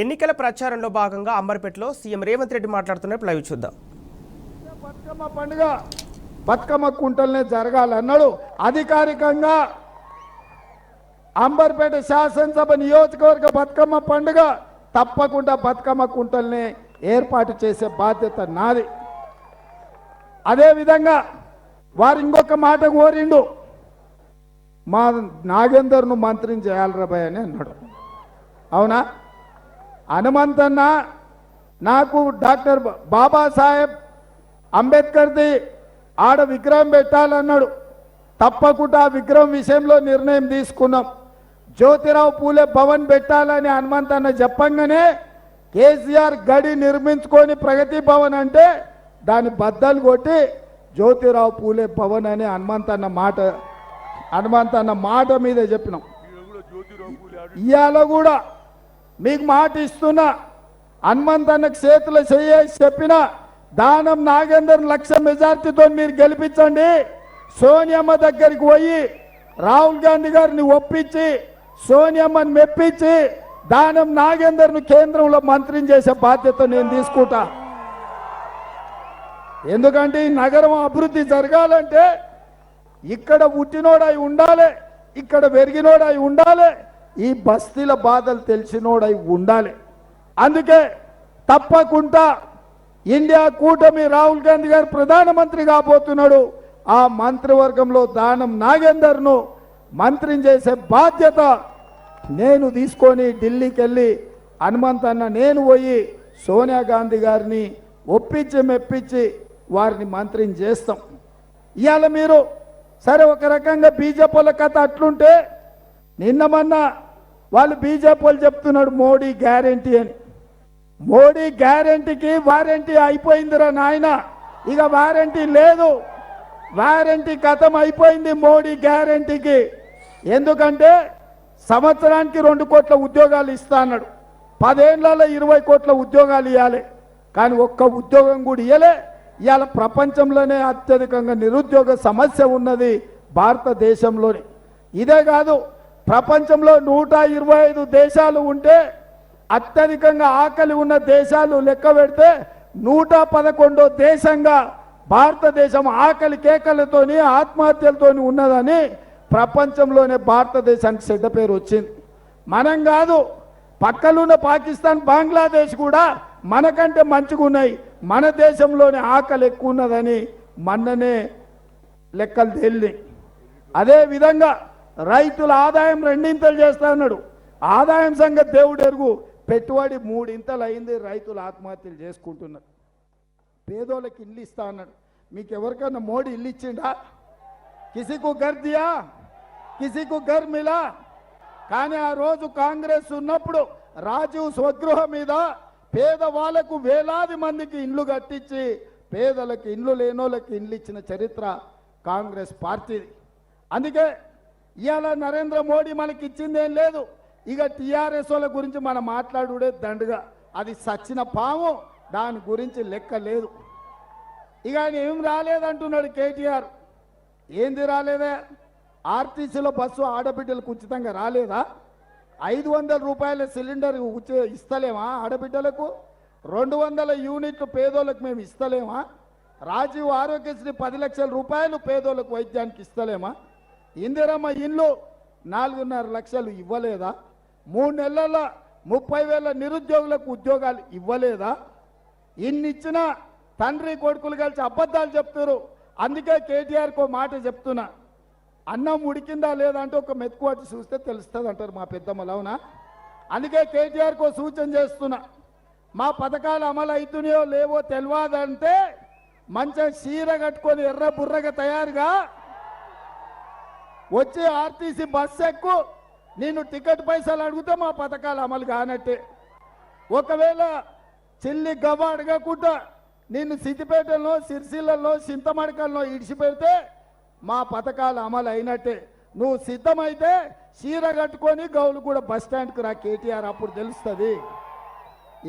ఎన్నికల ప్రచారంలో భాగంగా అంబర్పేటలో సీఎం రేవంత్ రెడ్డి మాట్లాడుతున్నప్పుడు లైవ్ చూద్దాం. బతుకమ్మ పండుగ బతుకమ్మ కుంటలనే జరగాలన్నాడు. అధికారికంగా అంబర్పేట శాసనసభ నియోజకవర్గ బతుకమ్మ పండుగ తప్పకుండా బతుకమ్మ కుంటల్ని ఏర్పాటు చేసే బాధ్యత నాది. అదేవిధంగా వారు ఇంకొక మాట కోరిండు, మా నాగేందర్ను మంత్రిని చేయాలరా భయ్ అని అన్నాడు. అవునా? హనుమంతన్న నాకు డాక్టర్ బాబాసాహెబ్ అంబేద్కర్ది ఆడ విగ్రహం పెట్టాలన్నాడు. తప్పకుండా ఆ విగ్రహం విషయంలో నిర్ణయం తీసుకున్నాం. జ్యోతిరావు పూలే భవన్ పెట్టాలని హనుమంతన్న చెప్పంగానే కేసీఆర్ గడి నిర్మించుకొని ప్రగతి భవన్ అంటే దాన్ని బద్దలు కొట్టి జ్యోతిరావు పూలే భవన్ అని హనుమంతన్న మాట మీద చెప్పినాం. ఇవాళ కూడా మీకు మాట ఇస్తున్నా, హనుమంతన్నకు చేతుల చేసి చెప్పిన దానం నాగేందర్ 1,00,000 మెజార్టీతో మీరు గెలిపించండి. సోనియమ్మ దగ్గరికి పోయి రాహుల్ గాంధీ గారిని ఒప్పించి సోనియమ్మని మెప్పించి దానం నాగేందర్ను కేంద్రంలో మంత్రిని చేసే బాధ్యత నేను తీసుకుంటా. ఎందుకంటే ఈ నగరం అభివృద్ధి జరగాలంటే ఇక్కడ పుట్టినోడై ఉండాలి, ఇక్కడ పెరిగినోడై ఉండాలి, ఈ బస్తీల బాధలు తెలిసినోడై ఉండాలి. అందుకే తప్పకుండా ఇండియా కూటమి రాహుల్ గాంధీ గారు ప్రధానమంత్రి కాబోతున్నాడు. ఆ మంత్రివర్గంలో దానం నాగేందర్ను మంత్రిని చేసే బాధ్యత నేను తీసుకొని ఢిల్లీకి వెళ్ళి హనుమంతన్న నేను పోయి సోనియా గాంధీ గారిని ఒప్పించి మెప్పించి వారిని మంత్రిని చేస్తాం. ఇవాళ మీరు సరే ఒక రకంగా బీజేపీ వాళ్ళ కథ అట్లుంటే, నిన్న మొన్న వాళ్ళు బీజేపీ వాళ్ళు చెప్తున్నాడు మోడీ గ్యారంటీ అని. మోడీ గ్యారంటీకి వారంటీ అయిపోయిందిరా నాయన, ఇక వారంటీ లేదు, వారంటీ కథం అయిపోయింది మోడీ గ్యారంటీకి. ఎందుకంటే సంవత్సరానికి 2 కోట్ల ఉద్యోగాలు ఇస్తా అన్నాడు, 10 ఏళ్లలో 20 కోట్ల ఉద్యోగాలు ఇవ్వాలి, కానీ ఒక్క ఉద్యోగం కూడా ఇవ్వలే. ఇవాళ ప్రపంచంలోనే అత్యధికంగా నిరుద్యోగ సమస్య ఉన్నది భారతదేశంలోనే. ఇదే కాదు, ప్రపంచంలో 125 దేశాలు ఉంటే అత్యధికంగా ఆకలి ఉన్న దేశాలు లెక్క పెడితే 111వ దేశంగా భారతదేశం ఆకలి కేకలతోని ఆత్మహత్యలతోని ఉన్నదని ప్రపంచంలోనే భారతదేశానికి చెడ్డ పేరు వచ్చింది. మనం కాదు, పక్కలున్న పాకిస్తాన్ బంగ్లాదేశ్ కూడా మనకంటే మంచిగా ఉన్నాయి, మన దేశంలోనే ఆకలి ఎక్కువ ఉన్నదని మొన్ననే లెక్కలు తేలినాయి. అదేవిధంగా రైతుల ఆదాయం 2 చేస్తా అన్నాడు. ఆదాయం సంగతి దేవుడు ఎరుగు, పెట్టుబడి 3 అయింది, రైతులు ఆత్మహత్యలు చేసుకుంటున్నారు. పేదోళ్ళకి ఇల్లు ఇస్తా అన్నాడు. మీకు ఎవరికన్నా మోడీ ఇల్లు ఇచ్చిండా? కిసికు ఘర్ దియా, కిసికు ఘర్ మిలా. కానీ ఆ రోజు కాంగ్రెస్ ఉన్నప్పుడు రాజీవ్ స్వగృహ మీద పేదవాళ్లకు వేలాది మందికి ఇండ్లు కట్టించి పేదలకు ఇండ్లు లేనోళ్ళకి ఇండ్లు ఇచ్చిన చరిత్ర కాంగ్రెస్ పార్టీది. అందుకే ఇవాళ నరేంద్ర మోడీ మనకి ఇచ్చిందేం లేదు. ఇక టీఆర్ఎస్ వాళ్ళ గురించి మనం మాట్లాడుడే దండుగా, అది సచ్చిన పాము, దాని గురించి లెక్క లేదు. ఇక ఆయన ఏం రాలేదంటున్నాడు కేటీఆర్. ఏంది రాలేదా? ఆర్టీసీలో బస్సు ఆడబిడ్డలకు ఉచితంగా రాలేదా? 500 రూపాయల సిలిండర్ ఇస్తలేమా ఆడబిడ్డలకు? 200 యూనిట్లు పేదోళ్ళకు మేము ఇస్తలేమా? రాజీవ్ ఆరోగ్యశ్రీ 10 లక్షల రూపాయలు పేదోళ్ళకు వైద్యానికి ఇస్తలేమా? ఇందిరమ్మ ఇల్లు 4.5 లక్షలు ఇవ్వలేదా? 3 నెలల్లో 30,000 నిరుద్యోగులకు ఉద్యోగాలు ఇవ్వలేదా? ఇన్నిచ్చిన తండ్రి కొడుకులు కలిసి అబద్ధాలు చెప్తారు. అందుకే కేటీఆర్కో మాట చెప్తున్నా, అన్నం ఉడికిందా లేదా అంటే ఒక మెతుకువాటి చూస్తే తెలుస్తుంది అంటారు మా పెద్దమ్మలు. అవునా? అందుకే కేటీఆర్కో సూచన చేస్తున్నా, మా పథకాలు అమలు అవుతున్నాయో లేవో తెలియదంటే మంచిగా చీర కట్టుకొని ఎర్ర బుర్రగా తయారుగా వచ్చి ఆర్టీసీ బస్సు ఎక్కు, నేను టికెట్ పైసలు అడిగితే మా పథకాలు అమలు కానట్టే. ఒకవేళ చెల్లి గవ్వ అడగకుండా నిన్ను సిద్దిపేటలో, సిరిసిల్లలో, చింతమడకల్లో ఇడిచిపెడితే మా పథకాలు అమలు అయినట్టే. నువ్వు సిద్ధమైతే చీర కట్టుకొని గౌలు కూడా బస్ స్టాండ్కి రా కేటీఆర్, అప్పుడు తెలుస్తుంది.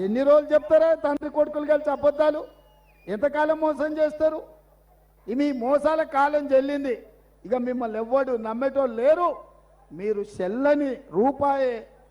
ఎన్ని రోజులు చెప్తారా తండ్రి కొడుకులు కలిసి అబద్ధాలు? ఎంతకాలం మోసం చేస్తారు? మీ మోసాల కాలం చెల్లింది. ఇక మిమ్మల్ని ఎవ్వడు నమ్మేటోళ్ళు లేరు. మీరు చెల్లని రూపాయే